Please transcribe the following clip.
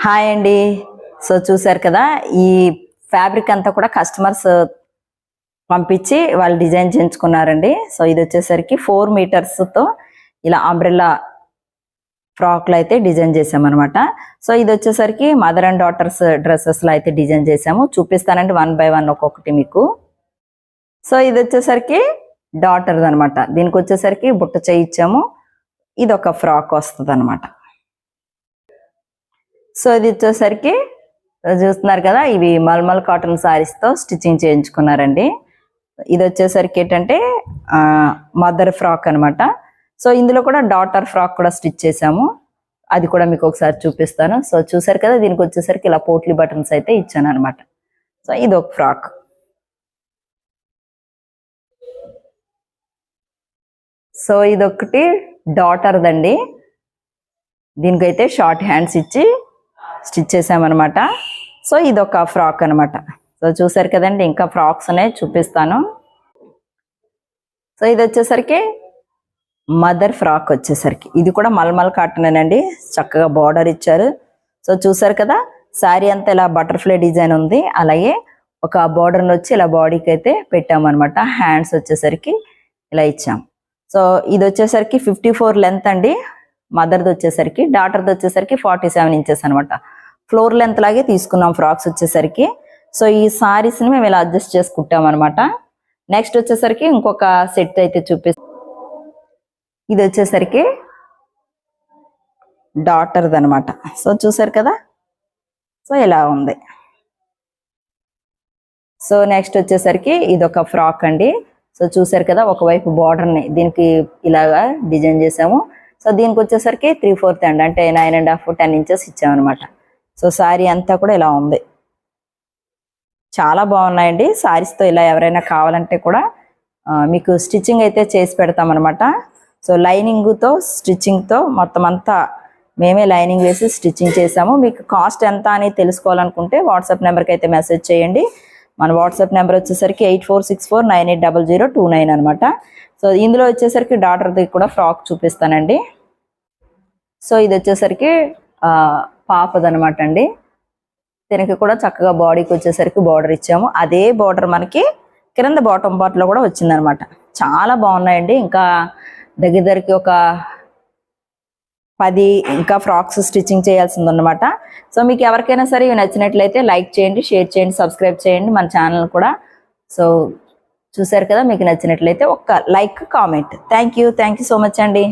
Hi అండి. So చూసారు కదా, ఈ ఫ్యాబ్రిక్ అంతా కూడా కస్టమర్స్ పంపించి వాళ్ళు డిజైన్ చేయించుకున్నారండి. సో ఇది వచ్చేసరికి 4 మీటర్స్తో ఇలా అంబ్రెల్లా ఫ్రాక్లు అయితే డిజైన్ చేసామన్నమాట. సో ఇది వచ్చేసరికి మదర్ అండ్ డాటర్స్ డ్రెస్సెస్లో అయితే డిజైన్ చేసాము. చూపిస్తానండి 1 బై 1 ఒక్కొక్కటి మీకు. సో ఇది వచ్చేసరికి డాటర్ది అనమాట. దీనికి వచ్చేసరికి బుట్ట చేయించాము. ఇది ఒక ఫ్రాక్ వస్తుంది అనమాట. సో ఇది వచ్చేసరికి చూస్తున్నారు కదా, ఇవి మల్మల్ కాటన్ సారీస్తో స్టిచ్చింగ్ చేయించుకున్నారండి. ఇది వచ్చేసరికి ఏంటంటే మదర్ ఫ్రాక్ అనమాట. సో ఇందులో కూడా డాటర్ ఫ్రాక్ కూడా స్టిచ్ చేసాము. అది కూడా మీకు ఒకసారి చూపిస్తాను. సో చూసారు కదా, దీనికి వచ్చేసరికి ఇలా పోట్లీ బటన్స్ అయితే ఇచ్చాను అనమాట. సో ఇది ఒక ఫ్రాక్. సో ఇదొకటి డాటర్దండి. దీనికైతే షార్ట్ హ్యాండ్స్ ఇచ్చి స్టిచ్ చేసామన్నమాట. సో ఇదొక ఫ్రాక్ అనమాట. సో చూసారు కదండి, ఇంకా ఫ్రాక్స్ అనేవి చూపిస్తాను. సో ఇది వచ్చేసరికి మదర్ ఫ్రాక్ వచ్చేసరికి ఇది కూడా మల్మల్ కాటన్ అండి. చక్కగా బార్డర్ ఇచ్చారు. సో చూసారు కదా, శారీ అంతా ఇలా బటర్ఫ్లై డిజైన్ ఉంది. అలాగే ఒక బార్డర్ని వచ్చి ఇలా బాడీకి అయితే పెట్టామన్నమాట. హ్యాండ్స్ వచ్చేసరికి ఇలా ఇచ్చాం. సో ఇది వచ్చేసరికి 54 లెంత్ అండి. మదర్ది వచ్చేసరికి, డాటర్ది వచ్చేసరికి 47 ఇంచెస్ అనమాట. ఫ్లోర్ లెంత్ లాగే తీసుకున్నాం ఫ్రాక్స్ వచ్చేసరికి. సో ఈ సారీస్ని మేము ఇలా అడ్జస్ట్ చేసుకుంటాం అనమాట. నెక్స్ట్ వచ్చేసరికి ఇంకొక సెట్ అయితే చూపిస్తాం. ఇది వచ్చేసరికి డాటర్ది అనమాట. సో చూసారు కదా, సో ఇలా ఉంది. సో నెక్స్ట్ వచ్చేసరికి ఇదొక ఫ్రాక్ అండి. సో చూసారు కదా, ఒకవైపు బార్డర్ని దీనికి ఇలాగా డిజైన్ చేసాము. సో దీనికి వచ్చేసరికి 3/4 అండి, అంటే 9.5 10 ఇంచెస్ ఇచ్చామన్నమాట. సో శారీ అంతా కూడా ఇలా ఉంది. చాలా బాగున్నాయండి. శారీస్తో ఇలా ఎవరైనా కావాలంటే కూడా మీకు స్టిచ్చింగ్ అయితే చేసి పెడతామన్నమాట. సో లైనింగ్తో స్టిచ్చింగ్తో మొత్తం అంతా మేమే లైనింగ్ వేసి స్టిచ్చింగ్ చేసాము. మీకు కాస్ట్ ఎంత అని తెలుసుకోవాలనుకుంటే వాట్సాప్ నెంబర్కి అయితే మెసేజ్ చేయండి. మన వాట్సాప్ నెంబర్ వచ్చేసరికి 8464980029 అనమాట. సో ఇందులో వచ్చేసరికి డాటర్ది కూడా ఫ్రాక్ చూపిస్తానండి. సో ఇది వచ్చేసరికి పాపదనమాట అండి. దీనికి కూడా చక్కగా బాడీకి వచ్చేసరికి బార్డర్ ఇచ్చాము. అదే బార్డర్ మనకి కింద బాటమ్ పార్ట్లో కూడా వచ్చిందనమాట. చాలా బాగున్నాయండి. ఇంకా దగ్గరికి ఒక 10 ఇంకా ఫ్రాక్స్ స్టిచ్చింగ్ చేయాల్సింది అనమాట. సో మీకు ఎవరికైనా సరే ఇవి నచ్చినట్లయితే లైక్ చేయండి, షేర్ చేయండి, సబ్స్క్రైబ్ చేయండి మన ఛానల్ కూడా. సో చూసారు కదా, మీకు నచ్చినట్లయితే ఒక్క like, comment. Thank you so much అండి.